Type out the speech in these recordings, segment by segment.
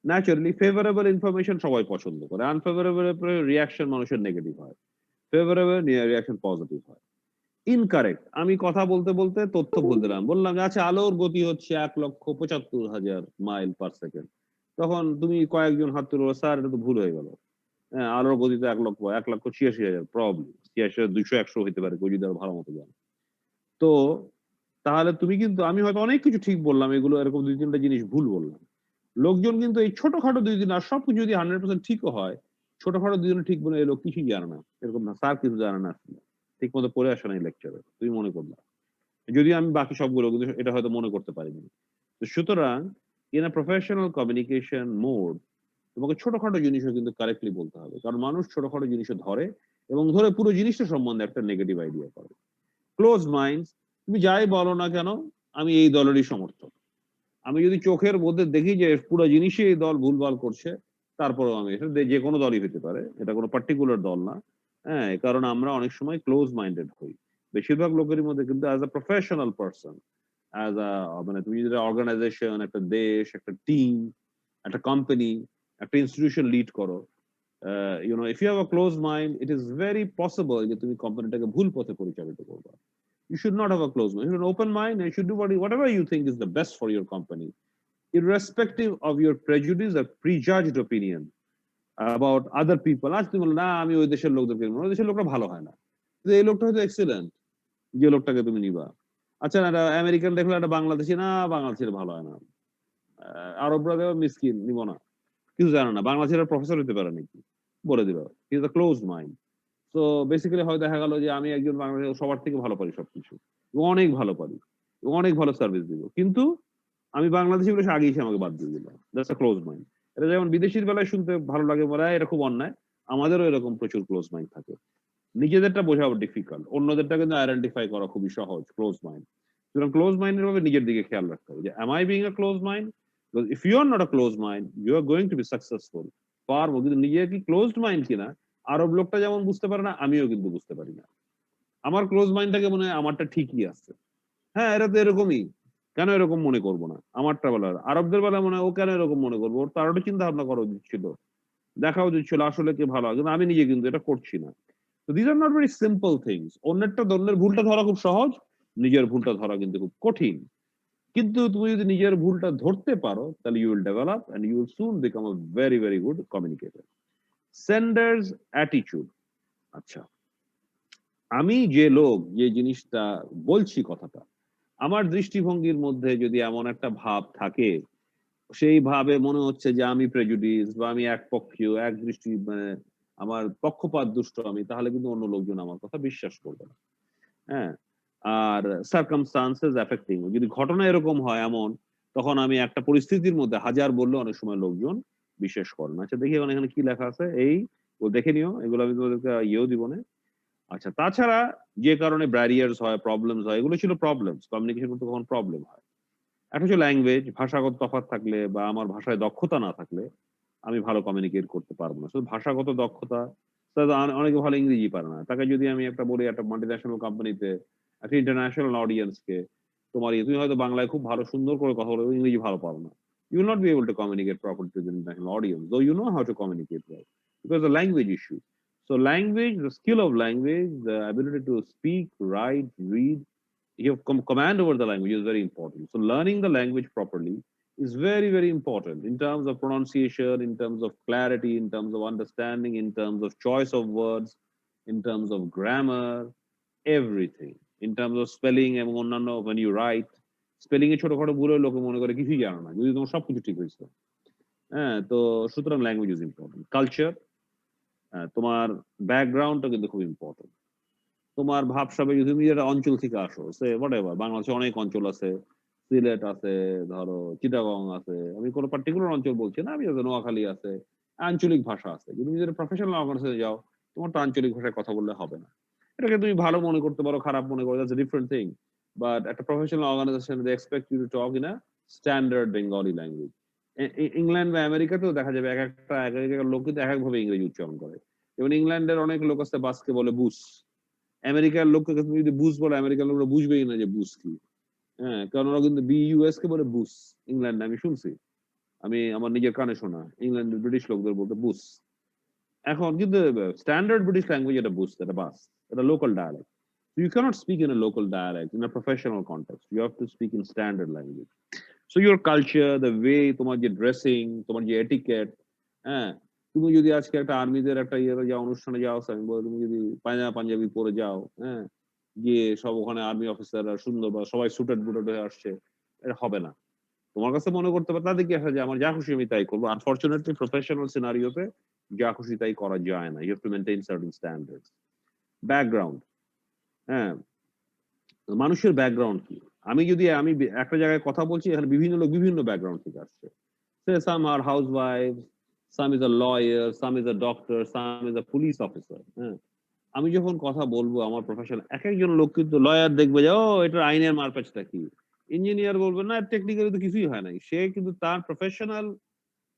Naturally favourable information সবাই পছন্দ করে, আনফেভারেবল রিয়াকশন মানুষের নেগেটিভ হয়, ফেভারেবল রিয়াকশন পজিটিভ হয়। ইনকারেক্ট, আমি কথা বলতে বলতে তথ্য ভুল দিলাম, বললাম যে আচ্ছা আলোর গতি হচ্ছে 1,75,000 মাইল পার সেকেন্ড। তখন তুমি কয়েকজন হাত তুলে বললো, স্যার এটা তো ভুল হয়ে গেল। হ্যাঁ, আলোর গতি তো 1,86,000 প্রবাবলি 86,000 200 100 হইতে পারে কেউ যদি আরো ভালো মতো জানে। তো তাহলে তুমি কিন্তু, আমি হয়তো অনেক কিছু ঠিক বললাম, এগুলো এরকম ২-৩ টা জিনিস ভুল বললাম। লোকজন কিন্তু এই ছোটখাটো ২ দিন, আর সবকিছু যদি 100% ঠিকও হয়, ছোটখাটো ২ দিনে ঠিক বলে এই লোক কিছুই জানে না। এরকম না, স্যার কিছু জানে না আসলে। ঠিকমতো পড়ে আসে নাই লেকচারে। তুমি মনে করলা। যদিও আমি বাকি সবগুলো কিন্তু এটা হয়তো মনে করতে পারিনি। তো সুতরাং in a professional communication mode তোমাকে ছোটখাটো জিনিসও কিন্তু কারেক্টলি বলতে হবে। কারণ মানুষ ছোটখাটো জিনিসও ধরে এবং ধরে পুরো জিনিসটা সম্বন্ধে একটা নেগেটিভ আইডিয়া করে। ক্লোজ মাইন্ডস, তুমি যাই বলো না কেন, আমি এই দলেরই সমর্থক। আমি যদি চোখের মধ্যে দেখি যে পুরো জিনিসই এই দল ভুলভাল করছে, তারপরেও আমি এটা যে কোনো দলই হতে পারে। এটা কোনো পার্টিকুলার দল না। হ্যাঁ? কারণ আমরা অনেক সময় ক্লোজ মাইন্ডেড হই। বেশিরভাগ লোকেরই মধ্যে কিন্তু as a professional person, as a মানে তুমি যদি অর্গানাইজেশন, একটা দেশ, একটা টিম, একটা কোম্পানি, একটা ইনস্টিটিউশন লিড করো, if you have a closed mind, it is very possible যে তুমি কোম্পানিটাকে ভুল পথে পরিচালিত করবা। You should not have a closed mind. You should have an open mind and you should do whatever you think is the best for your company, irrespective of your prejudice or prejudged opinion about other people. আজ তুমি বলো না আমি ওই দেশের লোকদেরকে নেবো না, ওই দেশের লোকরা ভালো হয় না, কিন্তু এই লোকটা হয়তো এক্সিলেন্ট, যে লোকটাকে তুমি নিবা। আচ্ছা না, আমেরিকান দেখলে একটা বাংলাদেশি, না বাংলাদেশের ভালো হয় না, আরবরা দেখো মিসকিন, নিব না, কিছু জানে না, বাংলাদেশের প্রফেসর হতে পারে নাকি, বলে দিল ইজ আ ক্লোজ মাইন্ড। তো বেসিক্যালি হয় দেখা গেল যে আমি একজন বাংলাদেশের সবার থেকে ভালো পারি সবকিছু, এবং অনেক ভালো পারি, এবং অনেক ভালো সার্ভিস দিব, কিন্তু আমি বাংলাদেশি বলে সে আগেই সে আমাকে বাদ দিয়ে দিল। That's a close mind. এটা যেমন বিদেশির বেলায় শুনতে ভালো লাগে, বলে এটা খুব অন্যায়, আমাদেরও এরকম প্রচুর ক্লোজ মাইন্ড থাকে। নিজেদেরটা বোঝা ডিফিকাল্ট, অন্যদেরটা কিন্তু আইডেন্টিফাই করা খুবই সহজ, ক্লোজ মাইন্ড। সুতরাং ক্লোজ মাইন্ডের ভাবে নিজের দিকে খেয়াল রাখতে হবে যে am I being a close mind? Because if you are not a close mind, you are going to be successful far more. কিন্তু নিজে কি ক্লোজড মাইন্ড কিনা আরব লোকটা যেমন বুঝতে পারে না, আমিও কিন্তু বুঝতে পারি না। আমার ক্লোজ মাইন্ডটাকে মনে হয় আমারটা ঠিকই আছে। হ্যাঁ, এটা তো এরকমই, কেন এরকম মনে করবো না, আমারটা বলার। আরবদের বেলা মনে হয় ও কেন এরকম মনে করবো, ওর তারও চিন্তা ভাবনা করা উচিত ছিল, দেখা উচিত ছিল আসলে কে ভালো, কিন্তু আমি নিজে কিন্তু এটা করছি না। তো this are not very simple things. অন্যের ভুলটা ধরা খুব সহজ, নিজের ভুলটা ধরা কিন্তু খুব কঠিন। কিন্তু তুমি যদি নিজের ভুলটা ধরতে পারো, তাহলে you will develop and you will soon become a very very good communicator. Sender's attitude. আচ্ছা, আমি যে লোক, যে জিনিসটা বলছি কথাটা, আমার দৃষ্টিভঙ্গির মধ্যে যদি এমন একটা ভাব থাকে, সেই ভাবে মনে হচ্ছে যে আমি প্রেজুডিস বা আমি একপক্ষীয়, এক দৃষ্টি মানে আমার পক্ষপাত দুষ্ট আমি, তাহলে কিন্তু অন্য লোকজন আমার কথা বিশ্বাস করবে না। হ্যাঁ? আর সার্কামস্টান্সেস অ্যাফেক্টিং, যদি ঘটনা এরকম হয় এমন, তখন আমি একটা পরিস্থিতির মধ্যে হাজার বললে অনেক সময় লোকজন বিশ্বাস করে না। আচ্ছা দেখি এখন এখানে কি লেখা আছে, ও দেখে নিও, এগুলো আমি তোমাদেরকে ইয়েও দিব না। আচ্ছা, তাছাড়া যে কারণে ব্যারিয়ার্স হয়, প্রবলেমস হয়, এগুলো ছিল প্রবলেমস। কমিউনিকেশন করতে কখন প্রবলেম হয়। একটা হচ্ছে ল্যাঙ্গুয়েজ, ভাষাগত তফাৎ থাকলে বা আমার ভাষায় দক্ষতা না থাকলে আমি ভালো কমিউনিকেট করতে পারবো না। শুধু ভাষাগত দক্ষতা, অনেকে ভালো ইংরেজি পারে না। তাকে যদি আমি একটা বলি একটা মাল্টিন্যাশনাল কোম্পানিতে একটা ইন্টারন্যাশনাল অডিয়েন্সকে, তুমি হয়তো বাংলায় খুব ভালো সুন্দর করে কথা বলো, ইংরেজি ভালো পারো না। You will not be able to communicate properly to the international audience, though you know how to communicate well, because the language issue. So language, the skill of language, the ability to speak, write, read, you have command over the language is very important. So learning the language properly is very, very important in terms of pronunciation, in terms of clarity, in terms of understanding, in terms of choice of words, in terms of grammar, everything. In terms of spelling এবং অন্যান্য when you write, spelling এ ছোটখাটো ভুল হলে লোকে মনে করে কিছুই জানো না, যদি তোমার সবকিছু ঠিক হয়েছে। হ্যাঁ, তো সুতরাং ল্যাঙ্গুয়েজ ইজ ইম্পর্টেন্ট। কালচার, তোমার ব্যাকগ্রাউন্ডটা কিন্তু খুব ইম্পর্টেন্ট। তোমার ভাবসাবে, যদি তুমি একটা অঞ্চল থেকে আসো, সে হোয়াটএভার, বাংলাদেশে অনেক অঞ্চল আছে, সিলেট আছে, ধরো চিটাগং আছে, আমি কোনো পার্টিকুলার অঞ্চল বলছি না, আমি নোয়াখালী আছে, আঞ্চলিক ভাষা আছে। যদি তুমি যদি প্রফেশনাল অর্গানাইজেশনে যাও, তোমার তো আঞ্চলিক ভাষায় কথা বললে হবে না। এটাকে তুমি ভালো মনে করতে পারো, খারাপ মনে করো, that's a different thing. But একটা professional organisation they expect you to talk in a standard Bengali language. England বা আমেরিকাতেও দেখা যাবে এক একটা এক এক জায়গার লোক কিন্তু এক একভাবে ইংরেজি উচ্চারণ করে। যেমন ইংল্যান্ডের অনেক লোক আছে বাসকে বলে বুস, আমেরিকার লোককে তুমি যদি বুস বলে, আমেরিকার লোকরা বুঝবেই না যে বুস কি। হ্যাঁ, কারণ ওরা কিন্তু বিইউএস কে বলে বুস, ইংল্যান্ডে আমি শুনছি। আমি আমার নিজের কানে শোনা ইংল্যান্ডের ব্রিটিশ লোকদের বলতে বুস। এখন কিন্তু স্ট্যান্ডার্ড ব্রিটিশ ল্যাঙ্গুয়েজ এটা বুস, এটা বাস, এটা local dialect. You cannot speak in a local dialect in a professional context. You have to speak in standard language. So your culture, the way তোমার যে dressing, তোমার যে etiquette, হ্যাঁ, তুমি যদি আজকে একটা আর্মিদের একটা ইয়ে যাও, অনুষ্ঠানে যাও, আমি বলি তুমি যদি পাঞ্জাবি পরে যাও, হ্যাঁ, গিয়ে সব ওখানে আর্মি অফিসাররা সুন্দর বা সবাই সুটেড বুটেড হয়ে আসছে, এটা হবে না। তোমার কাছে মনে করতে পারে তাদের কি আসে যে আমার যা খুশি আমি তাই করবো। আনফরচুনেটলি প্রফেশনাল সিনারিওতে যা খুশি তাই করা যায় না। You have to maintain certain standards. Background, হ্যাঁ, মানুষের ব্যাকগ্রাউন্ড কি? আমি একটা জায়গায় কথা বলছি, এখানে বিভিন্ন লোক বিভিন্ন ব্যাকগ্রাউন্ড থেকে আসছে। Some are housewives, some is a lawyer, some is a doctor, some is a police officer. হ্যাঁ, আমি যখন কথা বলবো আমার প্রফেশন, এক একজন লোক কিন্তু লয়ার দেখবে যে ও এটার আইনের মারপ্যাচটা কি, ইঞ্জিনিয়ার বলবে না টেকনিক্যালি তো কিছুই হয় নাই, সে কিন্তু তার প্রফেশনাল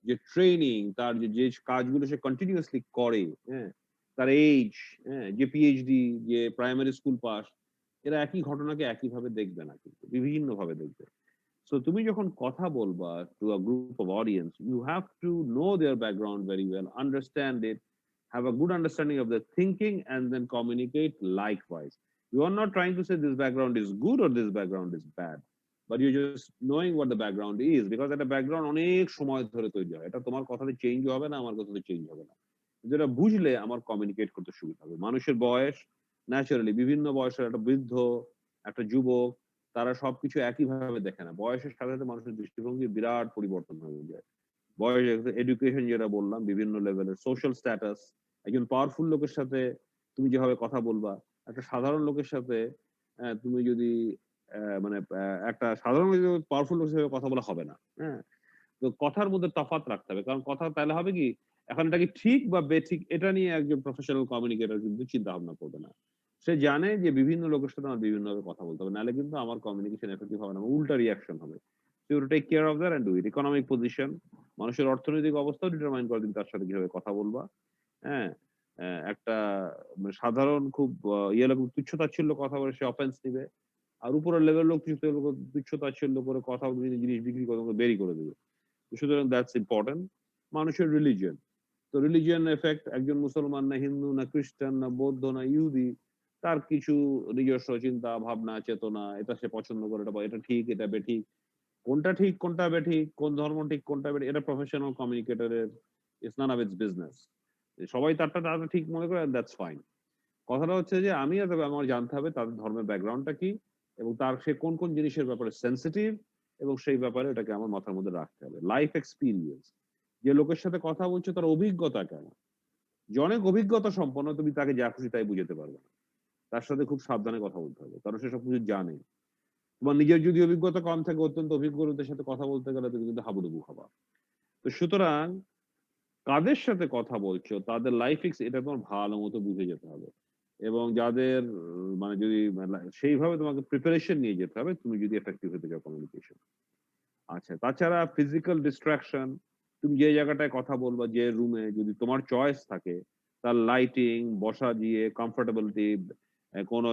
যে ট্রেনিং, তার যে কাজগুলো সে কন্টিনিউয়াসলি করে, হ্যাঁ, তার এইজ, হ্যাঁ, যে পিএইচডি, যে প্রাইমারি স্কুল পাস, এরা একই ঘটনাকে একইভাবে দেখবে না, কিন্তু বিভিন্ন ভাবে দেখবে। সো তুমি যখন কথা বলবা to a group of audience, you have to know their background very well, understand it, have a good understanding of their thinking, and then communicate likewise. You are not trying to say this background is good or this background is bad, but you're just knowing what the background is, because একটা background অনেক সময় ধরে তৈরি হয়, এটা তোমার কথাতে change হবে না, আমার কথাতে চেঞ্জ হবে না। যেটা বুঝলে আমার কমিউনিকেট করতে সুবিধা হবে। মানুষের বয়স ন্যাচারালি বিভিন্ন বয়সের, একটা বৃদ্ধ, একটা যুবক, তারা সবকিছু একইভাবে দেখে না। বয়সের সাথে সাথে মানুষের দৃষ্টিভঙ্গির বিরাট পরিবর্তন হয়ে যায়। বয়স, এডুকেশন যেটা বললাম, বিভিন্ন লেভেলের সোশ্যাল স্ট্যাটাস, একজন পাওয়ারফুল লোকের সাথে তুমি যেভাবে কথা বলবা, একটা সাধারণ লোকের সাথে তুমি যদি মানে একটা সাধারণ পাওয়ারফুল লোকের সাথে কথা বলা হবে না। হ্যাঁ, তো কথার মধ্যে তফাৎ রাখতে হবে, কারণ কথা তাহলে হবে কি, এখন এটা কি ঠিক বা বেঠিক এটা নিয়ে একজন প্রফেশনাল কমিউনিকেটর কিন্তু চিন্তা ভাবনা করবে না। সে জানে যে বিভিন্ন লোকের সাথে আমার বিভিন্নভাবে কথা বলতে হবে, নাহলে কিন্তু আমার কমিউনিকেশন এফেক্টিভ হবে না, উল্টা রিয়াকশন হবে। So you take care of that and do it. Economic position, মানুষের অর্থনৈতিক অবস্থাও ডিটারমাইন করে দিন তার সাথে কিভাবে কথা বলবা। হ্যাঁ, একটা মানে সাধারণ খুব ইয়ে লোক তুচ্ছ-তাচ্ছিল্য কথা বলে সে অফেন্স নিবে। আর উপরের লেভেল লোক তুচ্ছ-তাচ্ছিল্য করে কথা জিনিস বিক্রি করে তোমাকে বেরি করে দিবে। সুতরাং দ্যাটস ইম্পর্টেন্ট। মানুষের রিলিজিয়ন, তো রিলিজিয়ন এফেক্ট, একজন মুসলমান না হিন্দু না খ্রিস্টান না বৌদ্ধ না ইহুদি, তার কিছু নিজস্ব চিন্তা ভাবনা চেতনা, এটা সে পছন্দ করে, এটা ঠিক এটা বেঠিক, কোনটা ঠিক কোনটা বেঠিক, কোন ধর্ম ঠিক কোনটা বেঠিক, এটা প্রফেশনাল কমিউনিকেটরের it's none of its business. সবাই তারটা ঠিক মনে করে, দ্যাটস ফাইন। কথাটা হচ্ছে যে আমি আমার জানতে হবে তাদের ধর্মের ব্যাকগ্রাউন্ডটা কি, এবং তার সে কোন কোন জিনিসের ব্যাপারে সেন্সিটিভ, এবং সেই ব্যাপারে এটাকে আমার মাথার মধ্যে রাখতে হবে। লাইফ এক্সপিরিয়েন্স, যে লোকের সাথে কথা বলছো তার অভিজ্ঞতা কেমন, যে অনেক অভিজ্ঞতা সম্পন্ন, তুমি তাকে যা খুশি তাই বুঝাতে পারবে না। তার সাথে খুব সাবধানে কথা বলতে হবে, কারণ সে সবকিছু জানে। তোমার নিজের যদি অভিজ্ঞতা কম থাকে, অত্যন্ত অভিজ্ঞ লোকদের সাথে কথা বলতে গেলে তুমি কিন্তু হাবুডুবু খাবা। তো সুতরাং কাদের সাথে কথা বলছো, তাদের লাইফ এটা তোমার ভালো মতো বুঝে যেতে হবে, এবং যাদের মানে যদি সেইভাবে তোমাকে প্রিপারেশন নিয়ে যেতে হবে, তুমি যদি এফেক্টিভ হতে চাও কমিউনিকেশন। আচ্ছা, তাছাড়া ফিজিক্যাল ডিস্ট্রাকশন, তুমি যে জায়গাটায় কথা বলবা, যে রুমে, যদি তোমার চয়েস থাকে, তার লাইটিং, বসা দিয়ে কমফোর্টেবিলিটি, কোন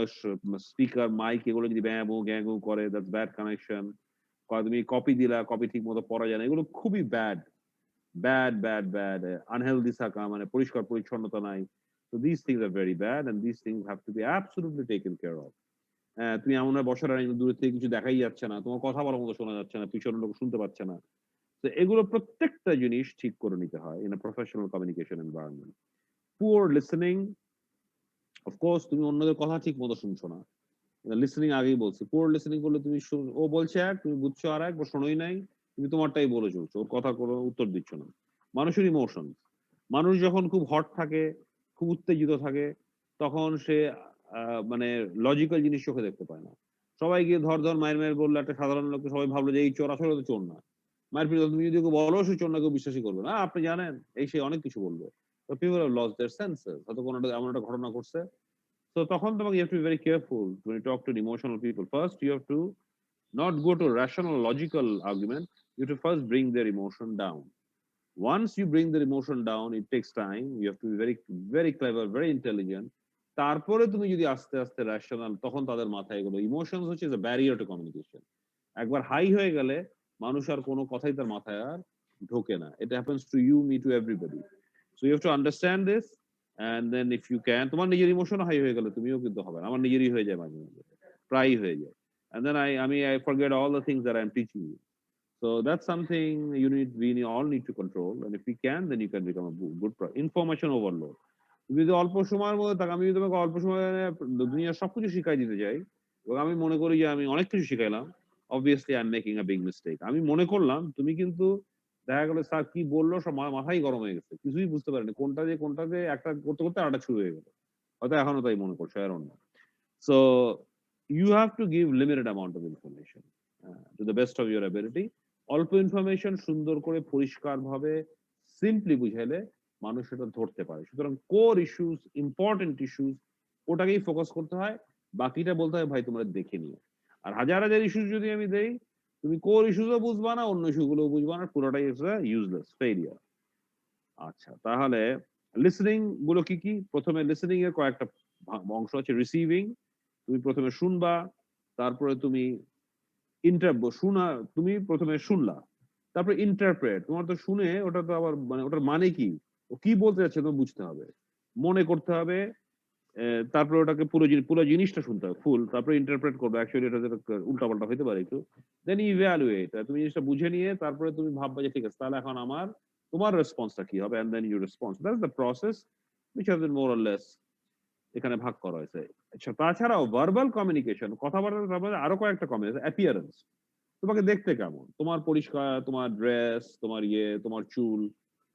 স্পিকার মাইক এগুলো যদি ব্যাঁ বো গ্যাঁ গু করে, দ্যাটস ব্যাড কানেকশন। তুমি কপি দিলা, কপি ঠিক মতো পড়া যায় না, এগুলো খুবই ব্যাড, ব্যাড আনহেলদি থাকা, মানে পরিষ্কার পরিচ্ছন্নতা নাই। So these things are very bad, and these things have to be absolutely taken care of. তুমি এমন ভাবে বসার দূর থেকে কিছু দেখাই যাচ্ছে না, তোমার কথা বলার মতো শোনা যাচ্ছে না, পিছনের লোক শুনতে পাচ্ছে না। তো এগুলো প্রত্যেকটা জিনিস ঠিক করে নিতে হয় in a professional communication environment. Poor listening, of course তুমি অন্যদের কথা ঠিক মতো শুনছো না। লিসেনিং আগেই বলছি, পুয়ার লিসেনিং করলে তুমি ও বলছে এক, তুমি বুঝছো আর এক, বা শোনোই নাই, তুমি তোমারটাই বলে চলছো, ওর কথা কোনো উত্তর দিচ্ছ না। মানুষের ইমোশন, মানুষ যখন খুব হট থাকে, খুব উত্তেজিত থাকে, তখন সে মানে লজিক্যাল জিনিস চোখে দেখতে পায় না। সবাই গিয়ে ধর ধর মায়ের মায়ের বললে, একটা সাধারণ লোককে সবাই ভাবলো যে এই চোর, আসলে তো চোর না। মায়ের পিছনে তুমি যদি বলো সে চোর না, কেউ বিশ্বাসই করবে না, আপনি জানেন এই সে অনেক কিছু বলবে। তো people have lost their senses, হয়তো কোনো এমন একটা ঘটনা ঘটছে। তো তখন তোমাকে, you have to be very careful when you talk to the emotional people. First you have to not go to rational logical argument, you have to first bring their emotion down. Once you bring their emotion down, it takes time, you have to be very clever, very intelligent. তারপরে তুমি যদি আস্তে আস্তে rational, তখন তাদের মাথায় এগুলো, emotions হচ্ছে ব্যারিয়ার টু কমিউনিকেশন। একবার হাই হয়ে গেলে মানুষ আর কোনো কথাই তার মাথায় আর ঢোকে না। It happens to you, me, to everybody. So you have to understand this, and then if you can, তোমার নিজের ইমোশন হাই হয়ে গেলে তুমিও কিন্তু হবে না। আমার নিজেরই হয়ে যায় মাঝে মাঝে, প্রায়ই হয়ে যায়। And then I forget all the things that I'm teaching you. So that's something we all need to control, and if we can, then you can become a good information overload. তুমি যদি অল্প সময়ের মধ্যে থাকো, আমি যদি তোমাকে অল্প সময়ে দুনিয়ার সবকিছু শিখাই দিতে চাই এবং আমি মনে করি যে আমি অনেক কিছু শিখাইলাম, obviously I'm making a big mistake. আমি মনে করলাম, তুমি কিন্তু দেখা গেল স্যার কি বললো সব মাথায় গরম হয়ে গেছে, কিছুই বুঝতে পারেনি কোনটা যে একটা করতে করতে আরেকটা শুরু হয়ে গেল, হয়তো এখনো তাই মনে করছো, I don't know. So you have to give limited amount of information to the best of your ability. অল্প ইনফরমেশন সুন্দর করে পরিষ্কার ভাবে সিম্পলি বুঝাইলে মানুষ সেটা ধরতে পারে। সুতরাং কোর ইস্যুস, ইম্পর্টেন্ট ইস্যুস, ওটাকেই ফোকাস করতে হয়, বাকিটা বলতে হয় ভাই তোমরা দেখে নিও। আর হাজার হাজার ইস্যুস যদি আমি দেই, তুমি কোর ইস্যুসও বুঝবা না, অন্য ইস্যুগুলো বুঝবা না, পুরোটাই ইউজলেস ফেইলিয়ার। আচ্ছা, তাহলে লিসনিং গুলো কি কি? প্রথমে লিসনিং এর কয়েকটা অংশ আছে। রিসিভিং, তুমি প্রথমে শুনবা, তারপরে তুমি তুমি প্রথমে শুনলা, তারপরে ইন্টারপ্রেট, তোমার তো শুনে ওটা তো আবার মানে ওটার মানে কি, ও কি বলতে যাচ্ছে তোমার বুঝতে হবে, মনে করতে হবে, তারপরে ওটাকে পুরো জিনিসটা শুনতে হবে ফুল, তারপরে ইন্টারপ্রেট করবে, অ্যাকচুয়ালি এটা উল্টা পাল্টা হইতে পারে একটু, দেন ইভ্যালুয়েট, তুমি জিনিসটা বুঝে নিয়ে তারপরে তুমি ভাববা যে ঠিক আছে তাহলে এখন তোমার রেসপন্সটা কি হবে, and then your response, that's the process which has been more or less এখানে ভাগ করা হয়েছে। আচ্ছা, তাছাড়াও ভার্বাল কমিউনিকেশন, কথাবার্তার ব্যাপারে আরো কয়েকটা কমিউনিকেশন, অ্যাপিয়ারেন্স, তোমাকে দেখতে কেমন, তোমার পরিষ্কার, তোমার ড্রেস, তোমার তোমার চুল,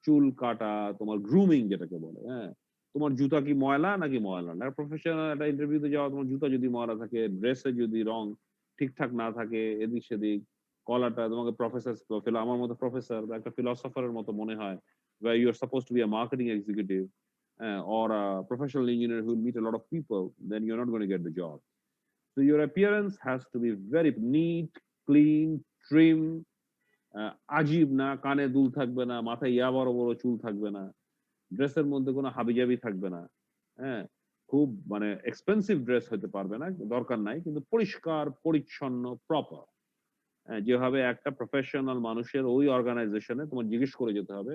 চুল কাটা, তোমার গ্রুমিং যেটাকে বলে, হ্যাঁ, তোমার জুতা কি ময়লা নাকি ময়লা না, প্রফেশনাল একটা ইন্টারভিউতে যাওয়া, তোমার জুতা যদি ময়লা থাকে, ড্রেসে যদি রং ঠিকঠাক না থাকে, এদিক সেদিক, কলারটা তোমাকে প্রফেসর, আমার মতো প্রফেসর বা একটা ফিলসফারের মতো মনে হয়, where you are supposed to be a marketing executive or a professional engineer who will meet a lot of people, then you're not going to get the job. So your appearance has to be very neat, clean, trim, আজীব না, কানে দুল থাকবে না, মাথায় বড় বড় চুল থাকবে না, ড্রেসের মধ্যে কোনো হাবিজাবি থাকবে না, হ্যাঁ, খুব মানে এক্সপেন্সিভ ড্রেস হতে পারবে না, দরকার নাই, কিন্তু পরিষ্কার পরিচ্ছন্ন প্রপার, যেভাবে একটা প্রফেশনাল মানুষের ওই অর্গানাইজেশনে তোমার জিজ্ঞেস করে যেতে হবে,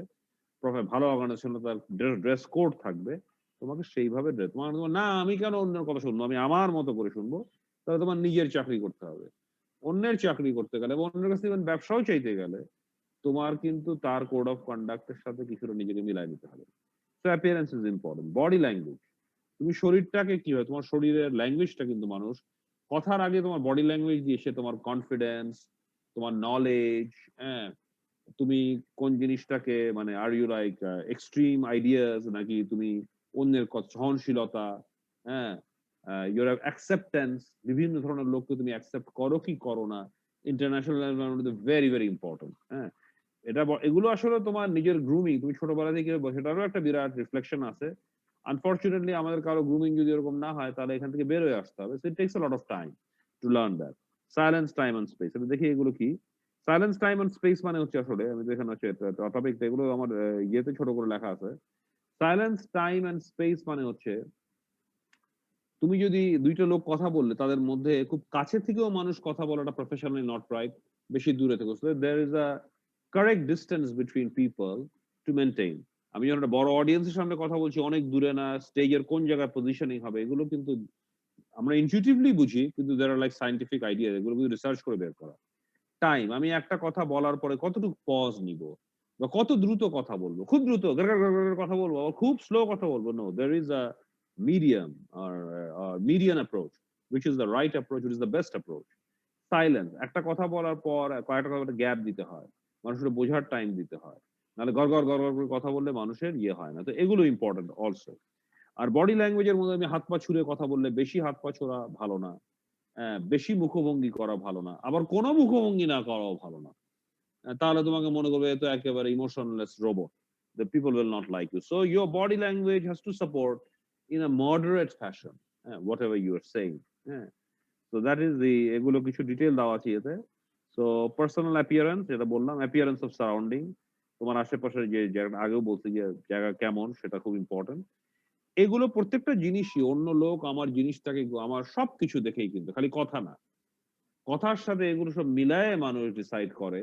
ভালো অর্গানাইজেশনে তার ড্রেস কোড থাকবে, তোমাকে সেইভাবে ড্রেস, তোমার না আমি কেন অন্যের কথা শুনবো, আমি আমার মতো করে শুনবো, তাহলে তোমার নিজের চাকরি করতে হবে। অন্যের চাকরি করতে গেলে বা অন্যের কাছে ব্যবসাও চাইতে গেলে তোমার কিন্তু তার কোড অফ কন্ডাক্টের সাথে কিছুটা নিজেকে মিলাই নিতে হবে। So appearance is important. Body language, তুমি শরীরটাকে কি হয়, তোমার শরীরের ল্যাঙ্গুয়েজটা কিন্তু মানুষ কথার আগে তোমার বডি ল্যাঙ্গুয়েজ দিয়ে সে তোমার কনফিডেন্স, তোমার নলেজ, হ্যাঁ, তুমি কোন জিনিসটাকে মানে are you like extreme ideas নাকি তুমি অন্যের সহনশীলতা, হ্যাঁ, ইউর অ্যাকসেপ্টেন্স, বিভিন্ন ধরনের লোককে তুমি অ্যাকসেপ্ট করো কি করো না, ইন্টারন্যাশনাল এনভায়রনমেন্টে ভেরি ভেরি ইম্পর্টেন্ট। হ্যাঁ, এগুলো আসলে তোমার নিজের গ্রুমিং, তুমি ছোটবেলা থেকে সেটারও একটা বিরাট রিফ্লেকশন আছে। আনফরচুনেটলি আমাদের কারো গ্রুমিং যদি এরকম না হয় তাহলে এখান থেকে বের হয়ে আসতে হবে। So it takes a lot of time to learn that. Silence, time and space, আমি দেখি এগুলো কি। সাইলেন্স, টাইম এন্ড স্পেস মানে হচ্ছে আসলে আমি তো এখানে হচ্ছে টপিকটা, এগুলো আমার ইয়েতে ছোট করে লেখা আছে। সাইলেন্স, টাইম এন্ড স্পেস মানে হচ্ছে তুমি যদি দুইটা লোক কথা বললে তাদের মধ্যে খুব কাছে থেকেও মানুষ কথা বলাটা প্রফেশনালি নট রাইট, বেশি দূরে থেকে, there is a correct distance between people to maintain. আমি যখন একটা বড় অডিয়েন্সের সামনে কথা বলছি, অনেক দূরে না, স্টেজের কোন জায়গায় পজিশনিং হবে, এগুলো কিন্তু আমরা ইনটিউটিভলি বুঝি, কিন্তু দেয়ার আর লাইক সায়েন্টিফিক আইডিয়া, এগুলো কিন্তু রিসার্চ করে বের করা। টাইম, আমি একটা কথা বলার পরে কতটুকু পজ নিব বা কত দ্রুত কথা বলবো, খুব দ্রুত কথা বলবো আবার খুব স্লো কথা বলবো, no, there is a medium or median approach, which is the right approach, which is the best approach. Silence, একটা কথা বলার পর কয়েকটা কথা গ্যাপ দিতে হয়, মানুষের বোঝার টাইম দিতে হয়, নাহলে গড় গড় গড় গড় করে কথা বললে মানুষের হয় না। তো এগুলো ইম্পর্টেন্ট অলসো। আর বডি ল্যাঙ্গুয়েজের মধ্যে আমি হাত পা ছুড়ে কথা বললে, বেশি হাত পা ছোড়া ভালো না, বেশি মুখভঙ্গি করা ভালো না, আবার কোনো মুখভঙ্গি না করাও ভালো না। তাহলে তোমাকে মনে করবে এ তো একেবারে emotionless robot, the people will not like you. So your body language has to support in a moderate fashion whatever you are saying. So that is the এগুলো কিছু ডিটেইল দেওয়া আছে এতে। সো পার্সোনাল অ্যাপিয়ারেন্স, যেটা বললাম, appearance of surrounding, তোমার আশেপাশে যে জায়গা, আগেও বলছি যে জায়গা কেমন, সেটা খুব ইম্পর্টেন্ট। এগুলো প্রত্যেকটা জিনিসই অন্য লোক আমার জিনিসটাকে আমার সবকিছু দেখেই, কিন্তু খালি কথা না, কথার সাথে এগুলো সব মিলায়ে মানুষ ডিসাইড করে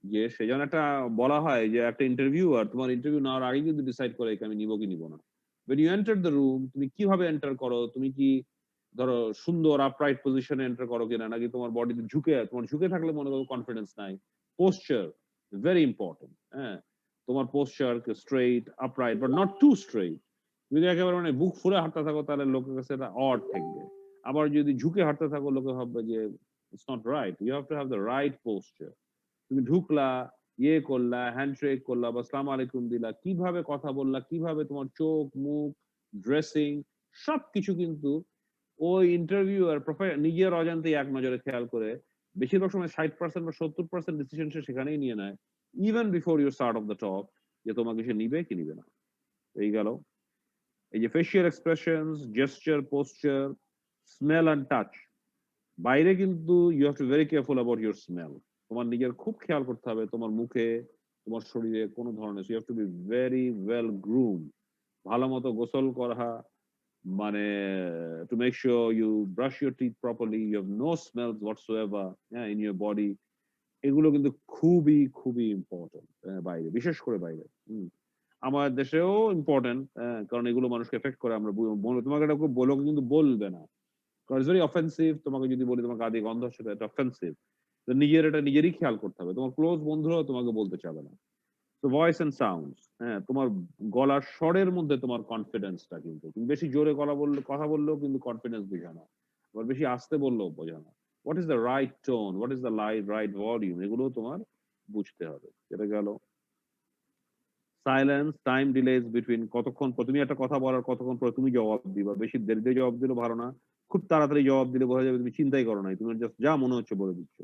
যে সে যেন একটা বলা হয় যে একটা ইন্টারভিউ আর তোমার ইন্টারভিউ নেওয়ার আগে কিন্তু ডিসাইড করে একে আমি নিব কি নিব না। when you enter the room তুমি কিভাবে এন্টার করো, তুমি কি ধরো সুন্দর আপরাইট পজিশনে এন্টার করো কিনা, নাকি তোমার বডিতে ঝুঁকে, তোমার ঝুঁকে থাকলে মনে করো কনফিডেন্স নাই। Posture very important. হ্যাঁ, তোমার posture straight upright but not too straight. তুমি যদি একেবারে মানে বুক ফুলে হাঁটতে থাকো তাহলে লোকের কাছে এটা অড থাকবে। আবার যদি ঝুঁকে হাঁটতে থাকো লোকে ভাববে যে it's not right. You have to have the right posture. তুমি ঢুকলা, ইয়ে করলা, হ্যান্ডশেক করলা বা সালাম আলাইকুম দিলা, কিভাবে কথা বললা, কিভাবে তোমার চোখ, মুখ, ড্রেসিং সবকিছু কিন্তু ওই ইন্টারভিউয়ার নিজের অজান্তেই এক নজরে খেয়াল করে বেশিরভাগ সময় 60% বা 70% ডিসিশন সে সেখানেই নিয়ে নেয় even before you start off the talk, যে তোমাকে সে নিবে কি নিবে না। এই গেল। এই যে facial expressions, gesture, posture, smell and touch. বাইরে কিন্তু you have to very careful about your smell. তোমার নিজের খুব খেয়াল করতে হবে তোমার মুখে, তোমার শরীরে কোনো ধরনের, you have to be very well groom. ভালো মতো গোসল করা, মানে to make sure you brush your teeth properly, you have no smells whatsoever in your body. এগুলো কিন্তু খুবই খুবই ইম্পর্টেন্ট বাইরে, বিশেষ করে বাইরে। আমার দেশেও ইম্পর্টেন্ট, কারণ এগুলো মানুষকে এফেক্ট করে। আমরা তোমাকে এটা বলো কিন্তু বলবে না, কারণ ইটস ভেরি অফেন্সিভ। তোমাকে যদি বলি তোমার গায়ে গন্ধ আসছে, এটা অফেন্সিভ। তো নিজের এটা নিজেরই খেয়াল করতে হবে, তোমার ক্লোজ বন্ধুরাও তোমাকে বলতে চাবে না। তো ভয়েস এন্ড সাউন্ডস, হ্যাঁ, তোমার গলার স্বরের মধ্যে তোমার কনফিডেন্সটা, কিন্তু তুমি বেশি জোরে কথা বললেও কিন্তু কনফিডেন্স বোঝা না, আবার বেশি আস্তে বললেও বোঝা না। What is the right tone, what is the right volume, এগুলো তোমার বুঝতে হবে। এটা গেল। সাইলেন্স, টাইম ডিলেজ বিটুইন, কতক্ষণ পর তুমি একটা কথা বলার কতক্ষণ পর তুমি জবাব দিবা। বেশি দেরিতে জবাব দিলে ভালো না, খুব তাড়াতাড়ি জবাব দিলে বোঝা যাবে তুমি চিন্তাই করো নাই, তুমি জাস্ট যা মনে হচ্ছে বলে দিচ্ছ।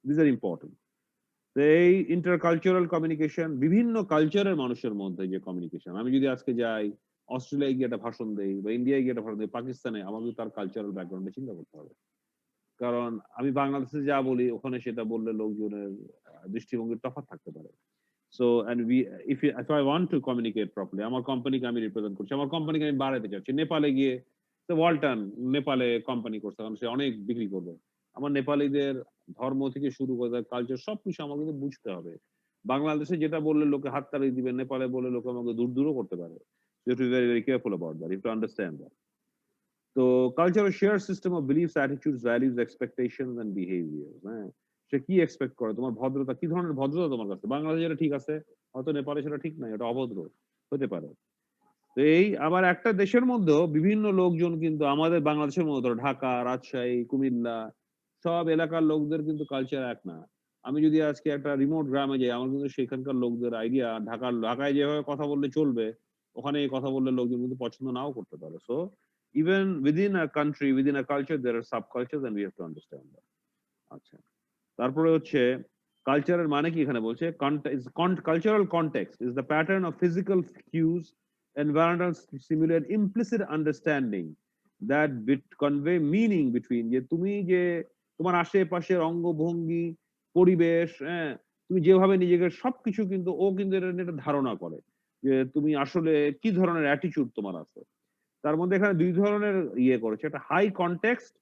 This are important. তো এই ইন্টারকালচারাল কমিউনিকেশন, বিভিন্ন কালচারের মানুষের মধ্যে যে কমিউনিকেশন, আমি যদি আজকে যাই অস্ট্রেলিয়ায় গিয়ে একটা ভাষণ দেই বা ইন্ডিয়ায় গিয়ে একটা ভাষণ দেই, পাকিস্তানে, আমাকে তার কালচারাল ব্যাকগ্রাউন্ডে চিন্তা করতে হবে। কারণ আমি বাংলাদেশে যা বলি ওখানে সেটা বললে লোকজনের দৃষ্টিভঙ্গির তফাৎ থাকতে পারে। So, and if I want to communicate properly, আমার কোম্পানিকে আমি রিপ্রেজেন্ট করছি, আমার কোম্পানিকে আমি বাড়াতে চাচ্ছি, নেপালে গিয়ে ওয়ালটন নেপালে কোম্পানি করছে, কারণ সে অনেক বিক্রি করবে। আমার নেপালিদের ধর্ম থেকে শুরু করে কালচার সবকিছু আমাকে কিন্তু বুঝতে হবে। বাংলাদেশে যেটা বললে লোকে হাততালি দিবে, নেপালে বললে লোকে আমাকে দূর দূরও করতে পারে। You have to be very, very careful about that. You have to understand that. তো culture share system of beliefs, attitudes, values, expectations and behaviour. হ্যাঁ, সে কি এক্সপেক্ট করে, তোমার ভদ্রতা, কি ধরনের ভদ্রতা তোমার কাছে। বাংলাদেশে এটা ঠিক আছে, হয়তো নেপালে সেটা ঠিক নাই, এটা অভদ্র হতে পারে। তো এই আবার একটা দেশের মধ্যেও বিভিন্ন লোকজন কিন্তু আমাদের বাংলাদেশের মধ্যে, ধরো ঢাকা, রাজশাহী, কুমিল্লা, সব এলাকার লোকদের কিন্তু কালচার এক না। আমি যদি আজকে একটা রিমোট গ্রামে যাই, আমার কিন্তু সেখানকার লোকদের আইডিয়া ঢাকায় যেভাবে কথা বললে চলবে, ওখানে এই কথা বললে লোকজন কিন্তু পছন্দ নাও করতে পারে। So even within a country, within a culture, there are sub culture and we have to understand that. আচ্ছা, তারপরে হচ্ছে কালচারের মানে কি এখানে বলছে, cultural context is the pattern of physical cues, environmental stimuli and implicit understanding that convey meaning between, যে তুমি যে তোমার আশেপাশের অঙ্গভঙ্গি, পরিবেশ, হ্যাঁ, তুমি যেভাবে নিজেকে সবকিছু কিন্তু ও কিন্তু এটা নিয়ে একটা ধারণা করে যে তুমি আসলে কি ধরনের অ্যাটিটিউড তোমার আছে। তার মধ্যে এখানে দুই ধরনের ইয়ে করেছে, একটা হাই কনটেক্সট,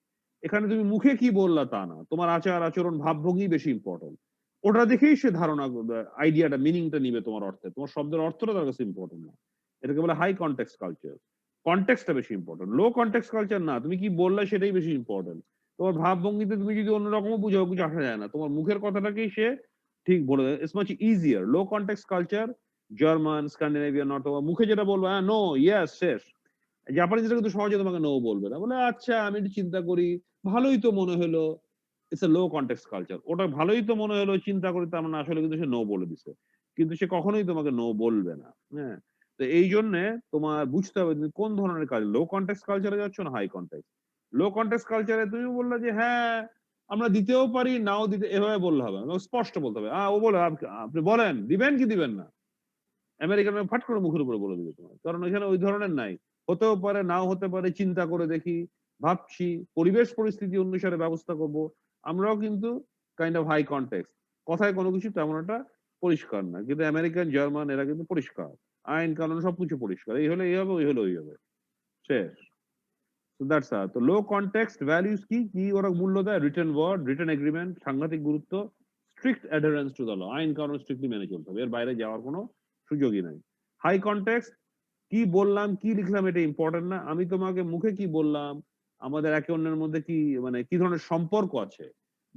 এখানে তুমি মুখে কি বললা তা না, তোমার আচার আচরণ ভাবভঙ্গি বেশি ইম্পর্টেন্ট। ওটা দেখেই সে ধারণা, আইডিয়াটা, মিনিংটা নিবে তোমার অর্থে, তোমার শব্দের অর্থটা তার কাছে ইম্পর্টেন্ট না। এটাকে বলে হাই কনটেক্সট কালচার। কনটেক্সটটা বেশি ইম্পর্টেন্ট, লো কনটেক্সট কালচার না, তুমি কি বললে সেটাই বেশি ইম্পর্টেন্ট। তোমার ভাবভঙ্গিতে তুমি যদি অন্যরকমও বুঝাও, কিছু আসা যায় না, তোমার মুখের কথাটাকেই সে ঠিক বলে দেয়। It's much easier. Low context culture, German, Scandinavian, north, মুখে যেটা বলবো হ্যাঁ, নো, ইয়েস, শেষ। জাপানিজরা কিন্তু সহজে তোমাকে নো বলবে না, বলে আচ্ছা আমি একটু চিন্তা করি, ভালোই তো মনে হলো। It's a low context culture. ওটা ভালোই তো মনে হলো, চিন্তা করি, তার মানে আসলে কিন্তু সে নো বলে দিছে, কিন্তু সে কখনোই তোমাকে নো বলবে না। হ্যাঁ, তো এই জন্য তোমার বুঝতে হবে তুমি কোন ধরনের কাজ, লো কনটেক্সট কালচারে যাচ্ছ না হাই কনটেক্সট। লো কনটেক্সট কালচারে তুমি বললে যে হ্যাঁ আমরা দিতেও পারি, নাও দিতে, এভাবে বললে হবে না, স্পষ্ট বলতে হবে। ও বলে আপনি বলেন দিবেন কি দিবেন না। আমেরিকান ফাট করে মুখের উপরে বলে দিবে তোমার, কারণ এখানে ওই ধরনের নাই। হতেও পারে, নাও হতে পারে, চিন্তা করে দেখি, ভাবছি, পরিবেশ পরিস্থিতি অনুসারে ব্যবস্থা করব। আমরাও কিন্তু কাইন্ড অফ হাই কনটেক্সট, কথায় কোনো কিছু তেমন একটা পরিষ্কার না, কিন্তু আমেরিকান, জার্মান এরা কিন্তু পরিষ্কার, আইন কানুন সবকিছু পরিষ্কার, এই হলে এই হবে, ওই হলে ওই হবে, শেষ। So that's তো লো কনটেক্সট ভ্যালিউস কি কি ওরা মূল্য দেয়, রিটেন ওয়ার্ড, রিটেন এগ্রিমেন্ট, সাংঘাতিক গুরুত্ব, strict adherence to the law, আইন কানুন স্ট্রিক্টলি মেনে চলতে হবে, এর বাইরে যাওয়ার কোনো সুযোগই নাই। হাই কনটেক্সট, কি বললাম কি লিখলাম এটা ইম্পর্টেন্ট না, আমি তোমাকে মুখে কি বললাম, আমাদের একে অন্যের মধ্যে কি মানে কি ধরনের সম্পর্ক আছে,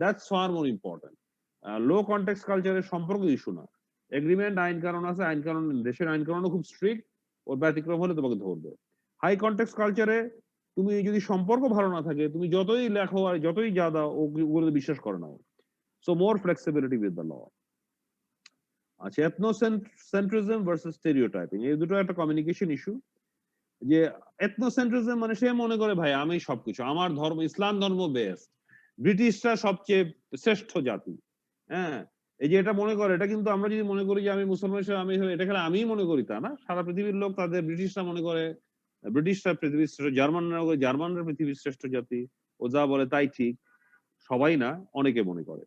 that's fur more important. Low context কালচারের সম্পর্ক ইস্যু না, এগ্রিমেন্ট আইন কানুন আছে, আইন কানুন দেশের আইন কানুনও খুব স্ট্রিক্ট, ওর ব্যতিক্রম হলে তোমাকে ধরবে। হাই কনটেক্সট কালচারে তুমি যদি সম্পর্ক ভালো না থাকে, তুমি যতই লেখো আর যতই যা দাও ওগুলো বিশ্বাস করে নাও। So more flexibility with the law. আচ্ছা, এথনোসেন্ট্রিজম ভার্সেস স্টেরিওটাইপিং, এই দুটো একটা কমিউনিকেশন ইস্যু। যে এথনোসেন্ট্রিজম মানে সে মনে করে ভাই আমি সবকিছু, আমার ধর্ম ইসলাম ধর্ম বেস্ট, ব্রিটিশরা সবচেয়ে শ্রেষ্ঠ জাতি। হ্যাঁ, এই যে এটা মনে করে, এটা কিন্তু আমরা যদি মনে করি যে আমি মুসলমান হিসেবে আমি এটা খেলে আমি মনে করি তা না, সারা পৃথিবীর লোক তাদের ব্রিটিশরা মনে করে ব্রিটিশরা পৃথিবীর শ্রেষ্ঠ, জার্মানরা পৃথিবীর শ্রেষ্ঠ জাতি, ও যা বলে তাই ঠিক। সবাই না, অনেকে মনে করে।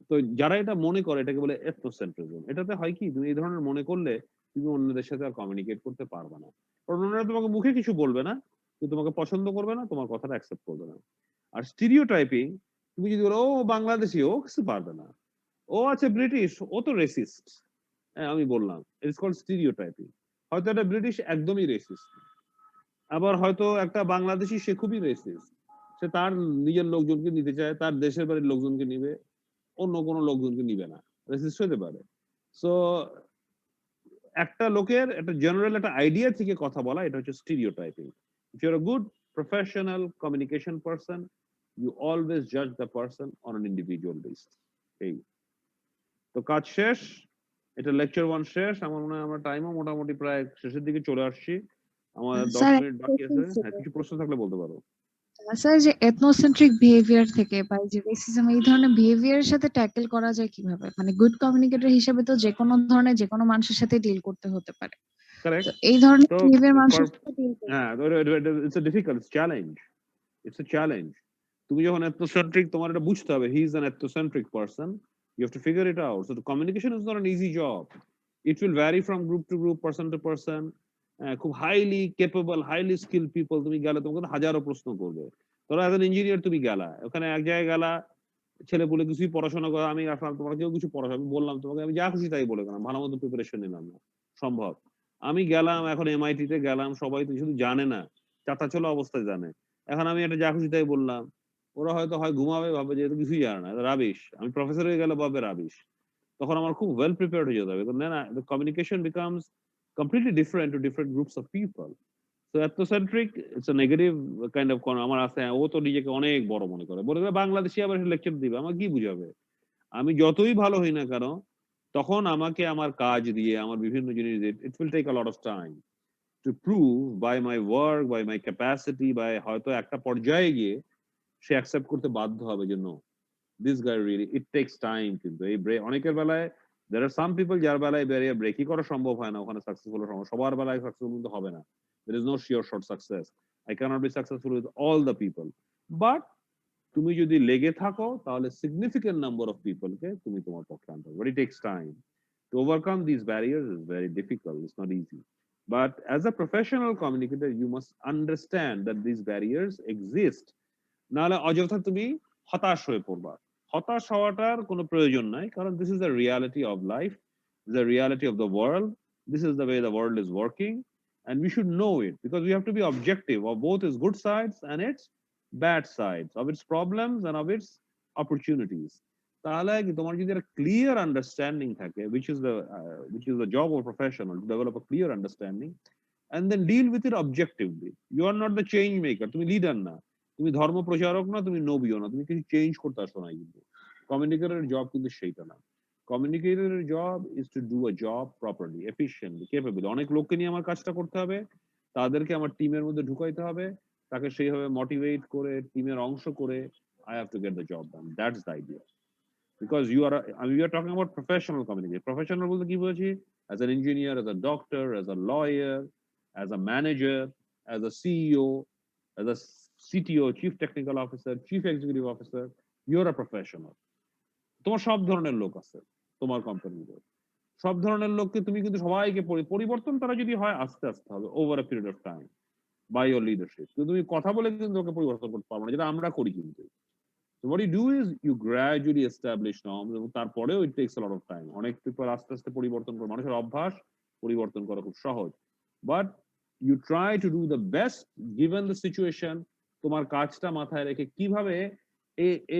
তো যারা এটা মনে করে এটাকে বলে এথনোসেন্ট্রিজম। এটাতে হয় কি, তুমি এই ধরনের মনে করলে তুমি অন্যদের সাথে আর কমিউনিকেট করতে পারবে না, কারণ অন্যরা তোমাকে মুখে কিছু বলবে না, কিন্তু তোমাকে পছন্দ করবে না, তোমার কথাটা অ্যাকসেপ্ট করবে না। আর স্টিরিওটাইপিং, তুমি যদি বলো ও বাংলাদেশি, ও কিছু পারবে না, ও আছে ব্রিটিশ, ও তো রেসিস্ট। হ্যাঁ, আমি বললাম ইটস কল্ড স্টিরিওটাইপিং। হয়তো একটা ব্রিটিশ একদমই রেসিস্ট, আবার হয়তো একটা বাংলাদেশি সে খুবই রেসিস্ট, সে তার নিজের লোকজনকে নিতে চায়, তার দেশের বাড়ির লোকজনকে নিবে, অন্য কোনো লোকজনকে নিবে না, রেসিস্ট হতে পারে। সো একটা লোকের একটা জেনারেল একটা আইডিয়া থেকে কথা বলা, এটা হচ্ছে stereotyping. If you are a good professional communication person, you always জাজ the person on an individual basis. এই তো কাজ শেষ, এটা লেকচার 1 শেষ। আমার মনে হয় আমরা টাইমও মোটামুটি প্রায় শেষের দিকে চলে আসছি, আমাদের 10 স্যার মিনিট একটা বাকি কোশ্চেন আছে। ছিল। হ্যাঁ, কিছু প্রশ্ন থাকলে বলতে পারো। স্যার, যে এথনোসেন্ট্রিক বিহেভিয়ার থেকে বা এই যে রেসিজম, এই ধরনের বিহেভিয়ারের সাথে ট্যাকেল করা যায় কিভাবে? মানে গুড কমিউনিকেটর হিসেবে তো যে কোনো ধরনের যে কোনো মানুষের সাথে ডিল করতে হতে পারে। তো কারেক্ট। এই ধরনের তো বিহেভিয়ার মানুষের সাথে ডিল করতে হ্যাঁ, it's a difficult challenge, it's a challenge. তুমি যখন এথনোসেন্ট্রিক, তোমার এটা বুঝতে হবে he is an ethnocentric person, you have to figure it out. So communication is not an easy job, it will vary from group to group, person to person. খুব highly capable, highly skill people তুমি গেলে তোমাকে তো হাজারো প্রশ্ন করবে। ধরো as an engineer তুমি গেলা, ওখানে এক জায়গায় গেলা, ছেলে বলে কিছুই পড়াশোনা করে, আমি আসলাম, তোমার কেউ কিছু পড়াশোনা, আমি বললাম তোমাকে, আমি যা খুশি তাই বলে গেলাম, ভালো মতো প্রিপারেশন নিলাম না, সম্ভব? আমি গেলাম এখন এমআইটি তে গেলাম, সবাই তো শুধু জানে না, চাতাচলা অবস্থায় জানে, এখন আমি একটা যা খুশি তাই বললাম, ওরা হয়তো হয় ঘুমাবে, ভাবে যে এতো কিছুই জানে না, রাবিশ। আমি প্রফেসর হয়ে গেলে ভাবে রাবিশ। তখন আমার খুব ওয়েল প্রিপেয়ার্ড হয়ে যেতে হবে, না না, communication becomes completely different to different groups of people. তো ethnocentric it's a negative kind of, আমার আছে, ও তো নিজেকে অনেক বড় মনে করে, বলে বাংলাদেশি আবার লেকচার দিবে, আমার কি বুঝাবে? আমি যতই ভালো হই না কেন, তখন আমাকে আমার কাজ দিয়ে, আমার বিভিন্ন জিনিস দিয়ে, it will take a lot of time to prove by my work, by my capacity, by হয়তো একটা পর্যায়ে গিয়ে সে অ্যাকসেপ্ট করতে বাধ্য হবে যে no, this guy really, it takes time. কিন্তু এই অনেকের বেলায় there are some people যার বেলায় ব্যারিয়ার ব্রেকই করা সম্ভব হয় না, ওখানে সাকসেসফুল হওয়া সবার বেলায় সাকসেসফুল কিন্তু হবে না। there is no sure short success. I cannot be successful with all the people, but তুমি যদি লেগে থাকো তাহলে সিগনিফিকেন্ট নাম্বার অফ পিপলকে তুমি তোমার পক্ষে আনতে পারবে, but it takes time to overcome this barriers, is very difficult, it's not easy. But as a professional communicator you must understand that this barriers exist, নাহলে অযথা তুমি হতাশ হয়ে পড়বা। হতাশ হওয়াটার কোনো প্রয়োজন নাই, কারণ this is the reality of life, the reality of the world, this is the way the world is working, and we should know it because we have to be objective of both its good sides and its bad sides, of its problems and of its opportunities. তাহলে কি তোমার যদি একটা clear understanding থাকে, which is the job of a professional, to develop a clear understanding and then deal with it objectively. You are not the change maker, তুমি leader না, তুমি ধর্ম প্রচারক না, তুমি নবীও না, তুমি কিছু চেঞ্জ করতে আসো না। কিন্তু কমিউনিকেটরের জব কিন্তু সেইটা না। কমিউনিকেটরের job is to do a job properly, efficiently, capably. অনেক লোককে নিয়ে আমার কাজটা করতে হবে, তাদেরকে আমার টিমের মধ্যে ঢুকাইতে হবে, তাকে সেইভাবে মোটিভেট করে টিমের অংশ করে I have to get the job done. That's the idea. Because we are talking about professional communication. Professional বলতে কি বলছি? As an engineer, as a doctor, as a lawyer, as a manager, as a CEO, as a CTO, chief technical officer, chief executive officer, you're a professional. তোমার সব ধরনের লোক আছে তোমার কোম্পানিতে, সব ধরনের লোককে তুমি কিন্তু সবাইকে পরিবর্তন তারা যদি হয় আস্তে আস্তে হবে, over a period of time, by your leadership. কিন্তু তুমি কথা বলে কিন্তু ওকে পরিবর্তন করতে পারবো না, যেটা আমরা করি। কিন্তু So what you do is you gradually establish norms এবং তারপরেও it takes a lot of time. অনেক people আস্তে আস্তে পরিবর্তন করে, মানুষের অভ্যাস পরিবর্তন করা খুব সহজ, but you try to do the best given the situation. তোমার কাজটা মাথায় রেখে কিভাবে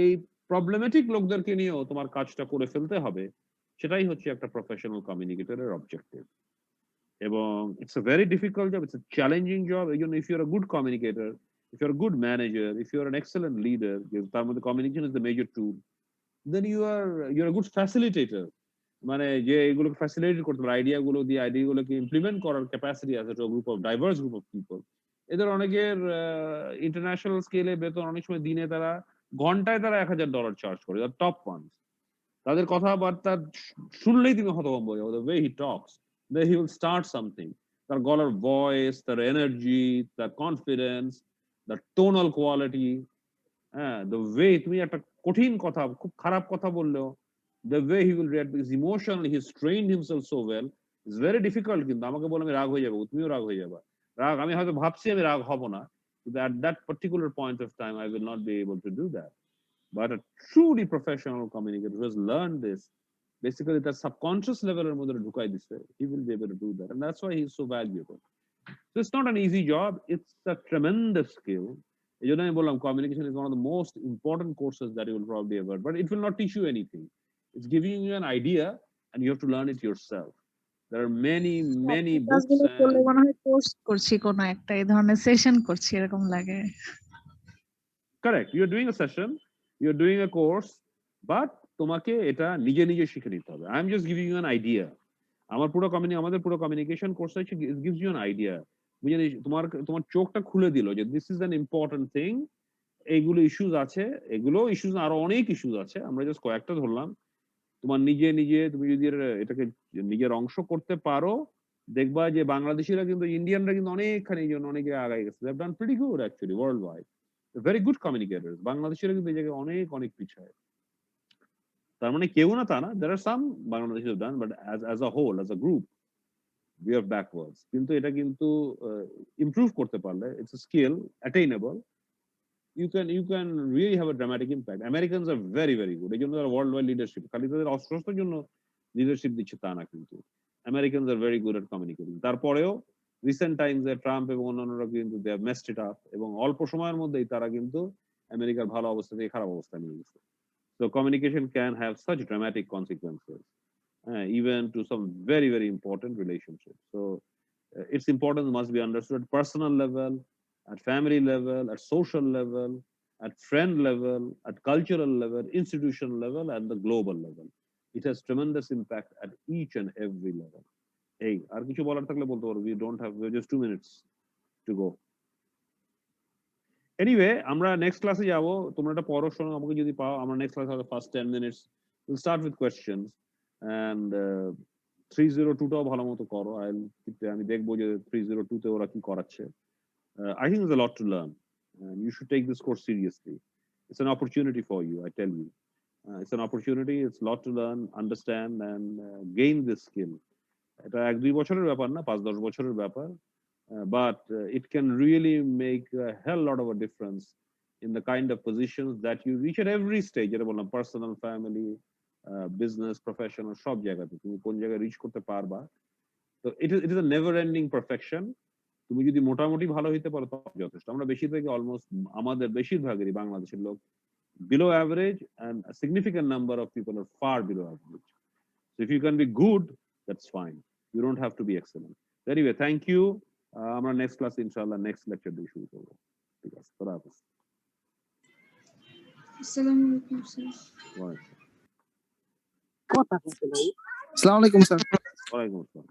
এই প্রবলেমেটিক লোকদেরকে নিয়েও তোমার কাজটা করে ফেলতে হবে, সেটাই হচ্ছে একটা প্রফেশনাল কমিউনিকেটরের অবজেক্টিভ। এবং it's a very difficult job, it's a challenging job. You know, if you're a good communicator, if you're a good manager, if you're an excellent leader, তার মধ্যে communication is the major tool, then you're a good facilitator. মানে যে এগুলোকে facilitate করতে পারে, idea গুলোকে implement করার capacity আছে to group of diverse group of people. এদের অনেকের ইন্টারন্যাশনাল স্কেলে বেতন অনেক সময় দিনে তারা ঘন্টায় তারা $1000 চার্জ করে, টপ ওয়ান্স। তাদের কথাবার্তা শুনলেই তুমি হতভম্ব হয়ে যাবে, the way he talks, then he will start something. তার গলার ভয়েস, তার এনার্জি, তার কনফিডেন্স, তার টোনাল কোয়ালিটি, হ্যাঁ, the way তুমি একটা কঠিন কথা, খুব খারাপ কথা বললেও the way he will react, because emotionally he's trained himself so well. It's very difficult, কিন্তু আমাকে বলে আমি রাগ হয়ে যাবো, তুমিও রাগ হয়ে যাবা। রাগ আমি হয়তো ভাবছি আমি রাগ হব না, কিন্তু at that particular point of time I will not be able to do that. But a truly professional communicator who has learned this, basically that subconscious level এর মধ্যে ঢুকাই দিচ্ছে, he will be able to do that, and that's why he's so valuable. So it's not an easy job, it's a tremendous skill. এই জন্য আমি বললাম communication is one of the most important courses that you will probably ever, but it will not teach you anything. It's giving you an idea and you have to learn it yourself. There are many books কাজগুলো করলে and মনে হয় course করছি কোনো একটা, এই ধরনের session করছি এরকম লাগে। correct, you're doing a session, you're doing a course, but তোমাকে এটা নিজে নিজে শিখে নিতে হবে। I'm just giving you an idea. আমাদের পুরো কমিউনিকেশন কোর্স হচ্ছে it gives you an idea. বুঝলি, তোমার চোখটা খুলে দিল যে this is an important thing, এইগুলো ইস্যুস আছে, এগুলো ইস্যুস আরো অনেক ইস্যুস আছে, আমরা জাস্ট কয়েকটা ধরলাম। তোমার নিজে তুমি যদি এটাকে নিজের অংশ করতে পারো, দেখবা যে বাংলাদেশিরা কিন্তু ইন্ডিয়ানরা কিন্তু অনেকখানি এই জন্য অনেকে আগায় গেছে, they have done pretty good actually worldwide, very good communicators. বাংলাদেশিরা কিন্তু এই জায়গায় অনেক পিছায়। তার মানে কেউ না তা না, there are some Bangladeshi have done, but as a whole, as a group, we are backwards. কিন্তু এটা কিন্তু ইমপ্রুভ করতে পারলে, it's a skill attainable, you can really have a dramatic impact. Americans are very good, এই জন্য তারা world wide leadership, খালি তাদের অস্ত্রের জন্য লিডারশিপ দিচ্ছে তা না, কিন্তু Americans are very good at communicating. তারপরেও রিসেন্ট টাইমস এ ট্রাম্প এবং অন্যান্যরা কিন্তু they have messed it up, এবং অল্প সময়ের মধ্যেই তারা কিন্তু আমেরিকার ভালো অবস্থা থেকে খারাপ অবস্থা নিয়ে গেছে। So communication can have such dramatic consequences, even to some very important relationships. So its importance must be understood at personal level, at family level, at social level, at friend level, at cultural level, institutional level, and the global level. It has tremendous impact at each and every level. Hey, আর কিছু বলার থাকলে বলতে পারো, we don't have, we're just 2 minutes to go. Anyway, আমরা next ক্লাসে যাব, তোমরা এটা পড়ো, শোনো, আমাকে যদি পাও, আমরা নেক্সট ক্লাসে হবে first 10 minutes we'll start with questions, and 302 টাও ভালো মতো করো। আমি দেখবো যে 302 তে ওরা কি করাচ্ছে। I think there's a lot to learn, and you should take this course seriously. It's an opportunity for you, I tell you. It's an opportunity, it's a lot to learn, understand, and gain this skill. এটা 1-2 বছরের ব্যাপার না, 5-10 বছরের ব্যাপার, but it can really make a hell lot of a difference in the kind of positions that you reach at every stage. যেটা বললাম, personal, family, business, professional, সব জায়গাতে তুমি কোন জায়গায় রিচ করতে পারবা। তো it is a never ending perfection. তুমি যদি মোটামুটি ভালো হইতে পারো তবে যথেষ্ট। আমরা বেশিরভাগই অলমোস্ট, আমাদের বেশিরভাগেরই বাংলাদেশের লোক below average, and a significant number of people are far below average. So if you can be good, that's fine. You don't have to be excellent. So anyway, thank you. আমরা next class ইনশাআল্লাহ next lecture দিয়ে শুরু করবো। ঠিক আছে, খোদা হাফেজ। আসসালামু আলাইকুম স্যার। আসসালামু আলাইকুম স্যার। ওয়ালাইকুম আসসালাম।